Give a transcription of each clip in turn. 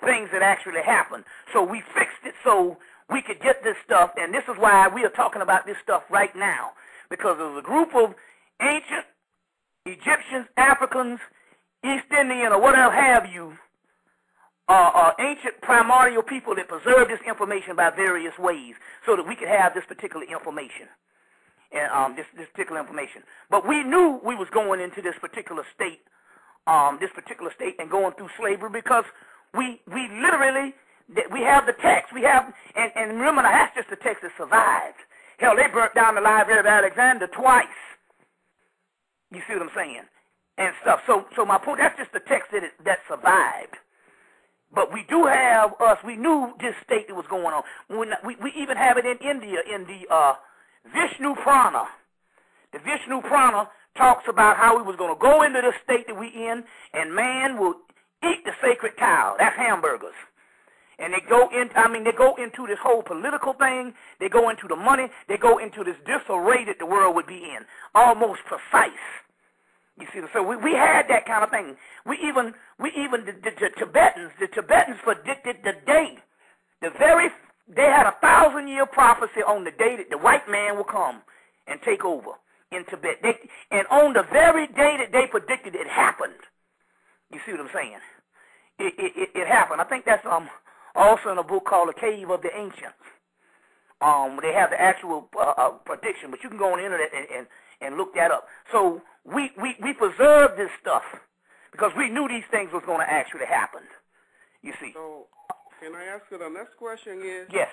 things that actually happened. So we fixed it so we could get this stuff, and this is why we are talking about this stuff right now, because there's a group of ancient Egyptians, Africans, East Indian, or whatever have you, ancient primordial people that preserve this information by various ways so that we could have this particular information. And this particular information. But we knew we was going into this particular state and going through slavery because we literally, we have the text. We have, and remember, that's just the text that survived. Hell, they burnt down the Library of Alexander twice. You see what I'm saying? And stuff. So my point, that's just the text that survived. But we do have we knew this state that was going on. We even have it in India, in the Vishnu Prana. The Vishnu Prana talks about how we was going to go into the state that we in, and man will eat the sacred cow. That's hamburgers. And they go into this whole political thing. They go into the money. They go into this disarray that the world would be in. Almost precise. You see, so we had that kind of thing. We even the Tibetans predicted the day. They had a 1,000-year prophecy on the day that the white man will come and take over in Tibet. And on the very day that they predicted, it happened. You see what I'm saying? It happened. I think that's also in a book called The Cave of the Ancients. They have the actual prediction, but you can go on the internet and look that up. So we preserved this stuff because we knew these things was going to actually happen. You see. So can I ask you the next question is? Yes.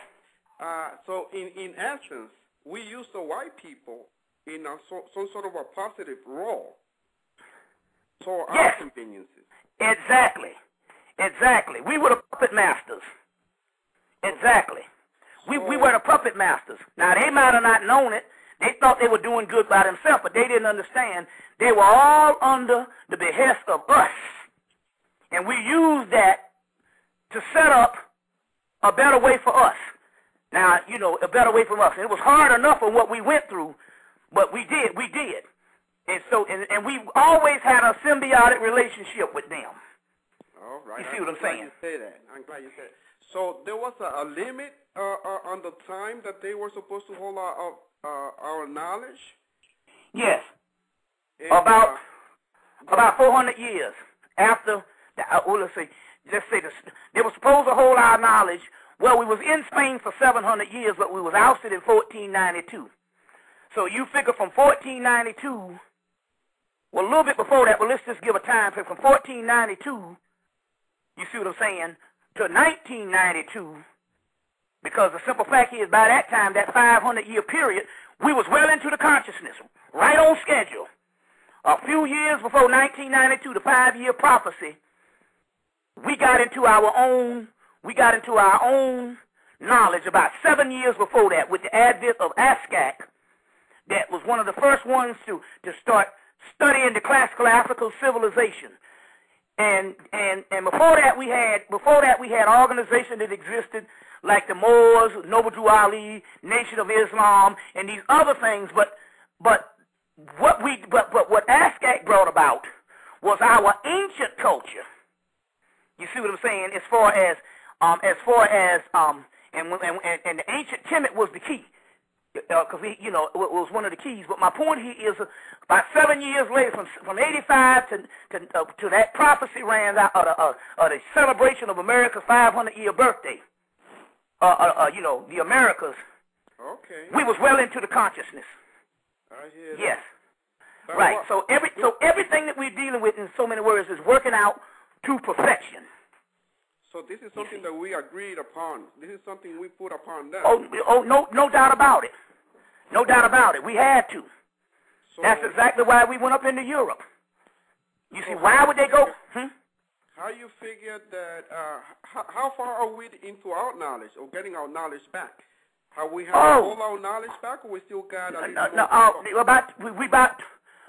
So in essence, we use the white people in some sort of a positive role for our conveniences. Exactly. We were the puppet masters. Exactly. We were the puppet masters. Now, they might have not known it. They thought they were doing good by themselves, but they didn't understand. They were all under the behest of us. And we used that to set up a better way for us. Now, a better way for us. And it was hard enough for what we went through, but we did. And so, and we always had a symbiotic relationship with them. All right. You see what I'm saying? I'm glad you said that. So there was a limit on the time that they were supposed to hold our knowledge? Yes. And, about 400 years after, they were supposed to hold our knowledge. Well, we was in Spain for 700 years, but we was ousted in 1492. So you figure from 1492, well, a little bit before that, but let's just give a time frame. From 1492, you see what I'm saying, to 1992, because the simple fact is, by that time, that 500-year period, we was well into the consciousness, right on schedule. A few years before 1992, the 5-year prophecy, we got into our own knowledge about 7 years before that with the advent of ASCAC. That was one of the first ones to start studying the classical African civilization. And before that we had organizations that existed like the Moors, Noble Drew Ali, Nation of Islam, and these other things. But what ASCAC brought about was our ancient culture. You see what I'm saying? As far as and the ancient Hemmitt was the key. Because it was one of the keys. But my point here is, about 7 years later, from 85 to that prophecy ran out the celebration of America's 500-year birthday. The Americas. Okay. We was well into the consciousness. I hear that. Yes. Right. So everything that we're dealing with, in so many words, is working out to perfection. So this is something that we agreed upon. This is something we put upon them. No doubt about it. No doubt about it. We had to. So that's exactly why we went up into Europe. You see, why would they go? How you figured that? How far are we into our knowledge or getting our knowledge back? Have we had all our knowledge back, or we still got a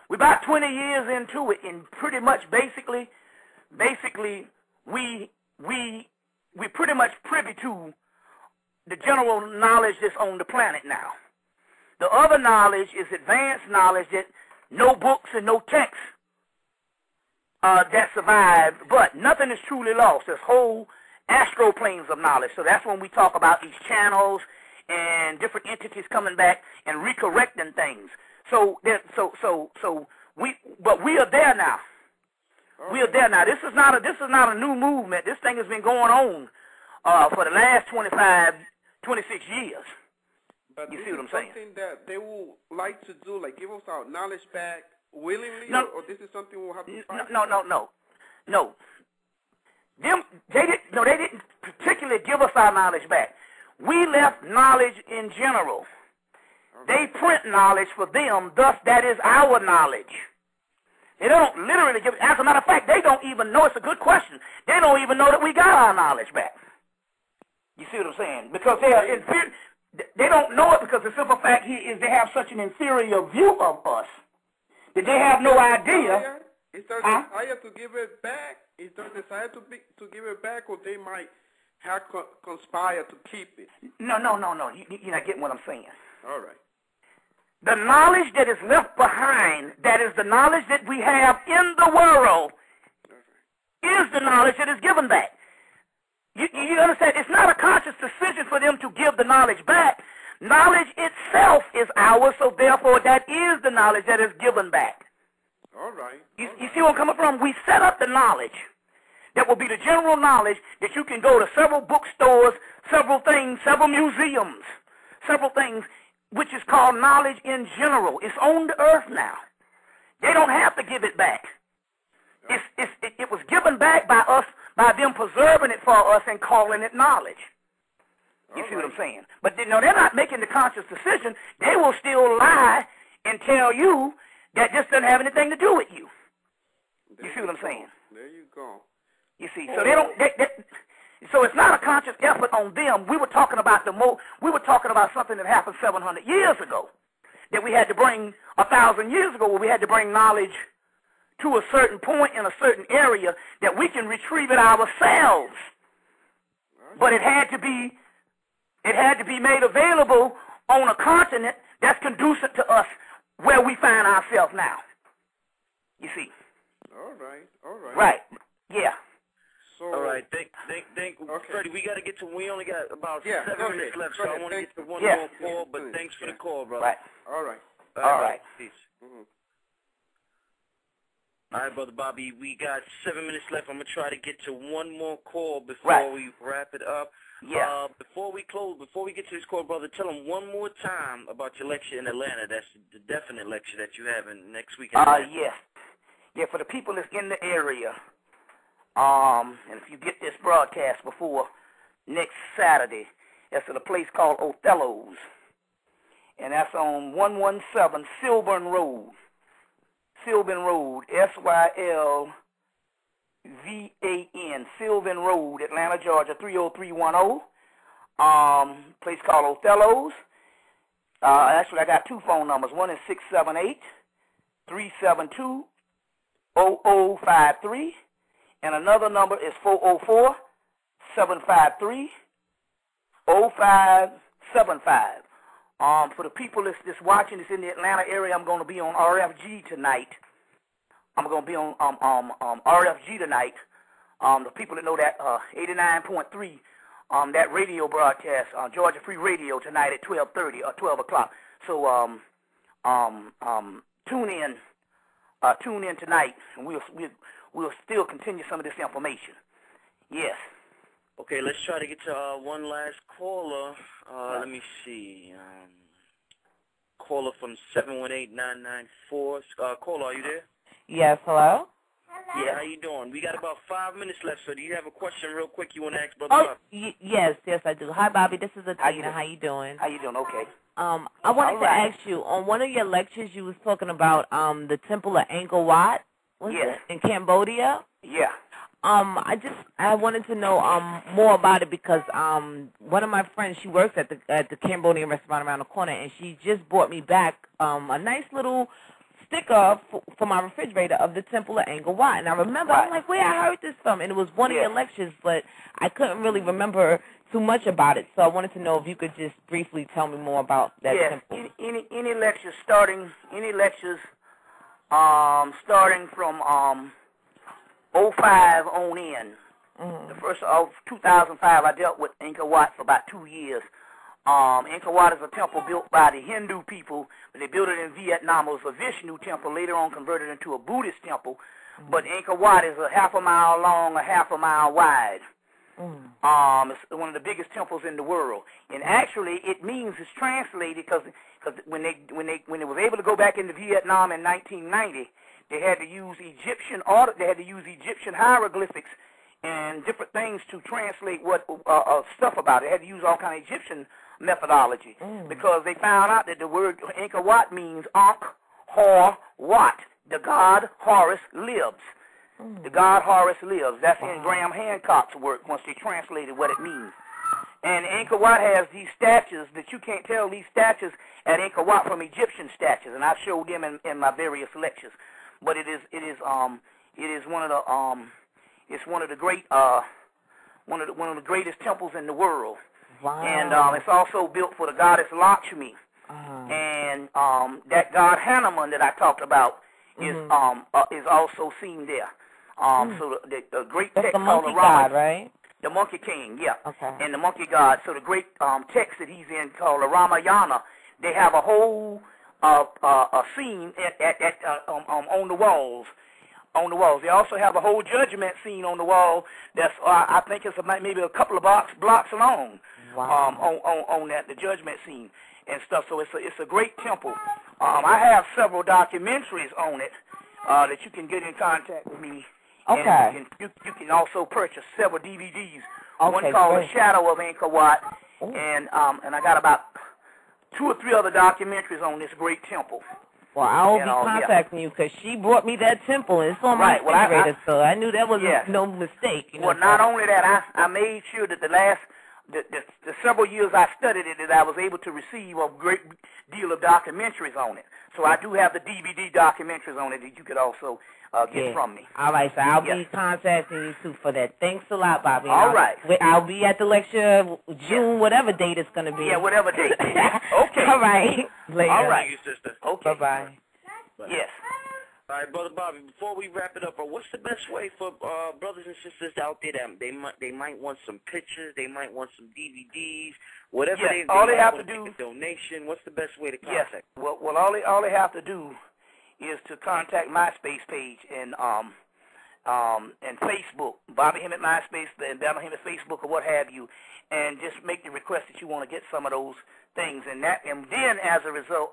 we about 20 years into it, and pretty much basically we pretty much privy to the general knowledge that's on the planet now. The other knowledge is advanced knowledge that no books and no texts that survived, but nothing is truly lost. There's whole astral planes of knowledge. So that's when we talk about these channels and different entities coming back and recorrecting things. But we are there now. We are there now. This is not a new movement. This thing has been going on for the last 25, 26 years. But you see what I'm saying? Something that they would like to do, like give us our knowledge back willingly, or this is something we'll have to fight? No. They didn't particularly give us our knowledge back. We left knowledge in general. They print knowledge for them, thus that is our knowledge. They don't literally give it. As a matter of fact, they don't even know. It's a good question. They don't even know that we got our knowledge back. You see what I'm saying? Because they don't know it because the simple fact here is they have such an inferior view of us that they have no idea. Is there a desire to give it back? Is there a desire to give it back, or they might have conspired to keep it? No. You're not getting what I'm saying. All right. The knowledge that is left behind, that is the knowledge that we have in the world, is the knowledge that is given back. You understand? It's not a conscious decision for them to give the knowledge back. Knowledge itself is ours, so therefore that is the knowledge that is given back. All right. You see where I'm coming from? We set up the knowledge that will be the general knowledge that you can go to several bookstores, several things, several museums, several things, which is called knowledge in general. It's on the earth now. They don't have to give it back. It was given back by us, by them preserving it for us and calling it knowledge. You see what I'm saying? But they're not making the conscious decision. They will still lie and tell you that this doesn't have anything to do with you. You see what I'm saying? There you go. You see, so they don't. So it's not a conscious effort on them. We were talking about something that happened 700 years ago, that we had to bring 1,000 years ago, where we had to bring knowledge to a certain point in a certain area that we can retrieve it ourselves. But it had to be made available on a continent that's conducive to us where we find ourselves now. You see. All right. Right. Yeah. So, all right. Think. Freddie, we got to get to. We only got about 7 minutes left, so I want to get to one more call. But thanks for the call, brother. Right. All right. All right. Peace. Mm-hmm. All right, Brother Bobby, we got 7 minutes left. I'm going to try to get to one more call before we wrap it up. Yeah. Before we get to this call, brother, tell them one more time about your lecture in Atlanta. That's the definite lecture that you have next week in Atlanta. Yes. Yeah, for the people that's in the area, and if you get this broadcast before next Saturday, it's at a place called Othello's, and that's on 117 Sylvan Road, Sylvan, Sylvan Road, Atlanta, Georgia, 30310. Place called Othello's. Actually, I got two phone numbers. One is 678-372-0053, and another number is 404-753-0575. For the people that's watching, that's in the Atlanta area, I'm going to be on RFG tonight. I'm going to be on RFG tonight. The people that know that 89.3, that radio broadcast, Georgia Free Radio tonight at 12:30 or 12 o'clock. So tune in tonight, and we'll still continue some of this information. Yes. Okay, let's try to get to one last caller. Let me see. Caller from 718-994. Caller, are you there? Yes, hello? Yeah, how you doing? We got about 5 minutes left, so do you have a question real quick you want to ask Brother Bobby? Yes, I do. Hi, Bobby. This is Athena. How you doing? How you doing? Okay. I wanted to ask you, on one of your lectures, you was talking about the Temple of Angkor Wat, in Cambodia? Yeah. I wanted to know more about it because one of my friends, she works at the Cambodian restaurant around the corner, and she just brought me back a nice little sticker for my refrigerator of the Temple of Angkor Wat. And I remember, I'm like, where I heard this from? And it was one of your lectures, but I couldn't really remember too much about it. So I wanted to know if you could just briefly tell me more about that temple. Any lectures starting from 05 on in, The first of 2005, I dealt with Angkor Wat for about 2 years. Angkor Wat is a temple built by the Hindu people, but they built it in Vietnam. It was a Vishnu temple, later on converted into a Buddhist temple. But Angkor Wat is a half a mile long, a half a mile wide. It's one of the biggest temples in the world, and actually, it means it's translated because when they was able to go back into Vietnam in 1990, they had to use Egyptian hieroglyphics and different things to translate what stuff about it. They had to use all kind of Egyptian methodology because they found out that the word Angkor Wat means Ankh Hor Wat, the god Horus lives. The god Horus lives. That's in Graham Hancock's work once they translated what it means. And Angkor Wat has these statues that you can't tell these statues at Angkor Wat from Egyptian statues, and I showed them in my various lectures. But it is one of the greatest temples in the world. Wow. And it's also built for the goddess Lakshmi. And that god Hanuman that I talked about is also seen there. So the great That's text the called monkey the Rama, god, right? the monkey king, yeah, Okay. and the monkey god. So the great text that he's in called the Ramayana, they have a whole a scene on the walls. On the walls, they also have a whole judgment scene on the wall. That's I think it's maybe a couple of blocks long. Wow. On that, the judgment scene and stuff. So it's a great temple. I have several documentaries on it that you can get in contact with me. Okay. And you can also purchase several DVDs. Okay, One called great. The Shadow of Angkor Wat, Ooh. and I got about 2 or 3 other documentaries on this great temple. Well, I'll be Yeah. contacting you because she brought me that temple, and it's on Right, my well, refrigerator, so I knew that was Yes. no mistake. You know, Well, not only that, I made sure that the several years I studied it, that I was able to receive a great deal of documentaries on it. So I do have the DVD documentaries on it that you could also get from me. All right, so I'll Yes. be contacting you too for that. Thanks a lot, Bobby. All right. I'll be at the lecture June, whatever date it's going to be. Yeah, whatever date. Okay. All right. Later. All right. Thank you, sister. Okay. Bye-bye. Yes. All right, Brother Bobby, before we wrap it up, what's the best way for brothers and sisters out there that they might want some pictures, they might want some DVDs, whatever Yes, they all they might have want to do- make a donation, what's the best way to Yes. contact? Well, all they have to do is to contact MySpace page and Facebook, Bobby Hemmitt MySpace and Bobby Hemmitt Facebook or what have you, and just make the request that you want to get some of those things, and then as a result,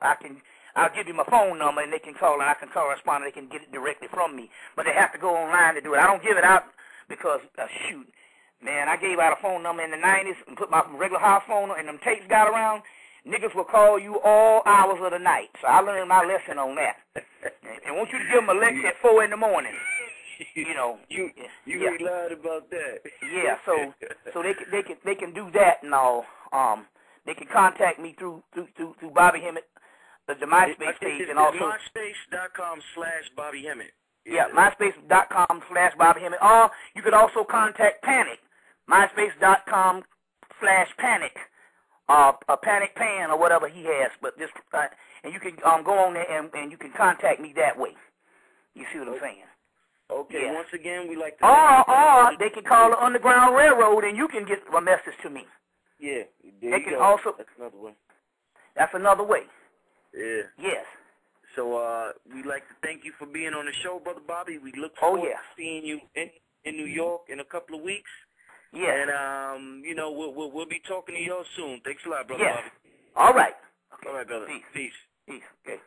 I'll give you my phone number and they can call and I can correspond and they can get it directly from me. But they have to go online to do it. I don't give it out because shoot, man, I gave out a phone number in the 90s and put my regular house phone and them tapes got around. Niggas will call you all hours of the night. So I learned my lesson on that. And I want you to give them a lecture at 4 in the morning. You know, You yeah. ain't lied about that. Yeah, so they can do that and all. They can contact me through Bobby Hemmitt, the MySpace page, and also MySpace.com/Bobby Hemmitt. yeah, MySpace.com/Bobby Hemmitt. Or you could also contact Panic, MySpace.com/Panic, a Panic Pan or whatever he has. But this and you can go on there and you can contact me that way. You see what I'm saying? Okay, Yeah. once again, we like to... Or they can call the Underground Railroad and you can get a message to me. Yeah, there They you can go. also- That's another one. That's another way. Yeah. Yes. So we'd like to thank you for being on the show, Brother Bobby. We look Oh, forward yeah. to seeing you in New York in a couple of weeks. Yes. And, we'll be talking to you all soon. Thanks a lot, Brother Yes. Bobby. All right. Okay. All right, brother. Peace. Peace. Peace. Okay.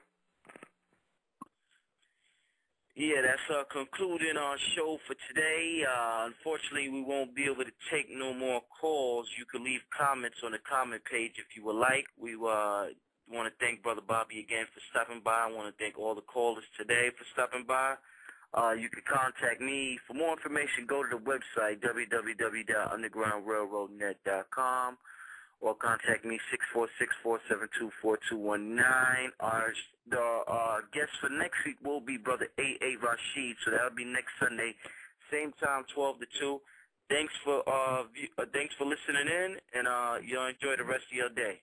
Yeah, that's concluding our show for today. Unfortunately, we won't be able to take no more calls. You can leave comments on the comment page if you would like. We want to thank Brother Bobby again for stopping by. I want to thank all the callers today for stopping by. You can contact me. For more information, go to the website, www.undergroundrailroadnet.com, or contact me, 646-472-4219. Our guest for next week will be Brother A.A. Rashid, so that'll be next Sunday, same time, 12 to 2. Thanks for listening in, and you'll enjoy the rest of your day.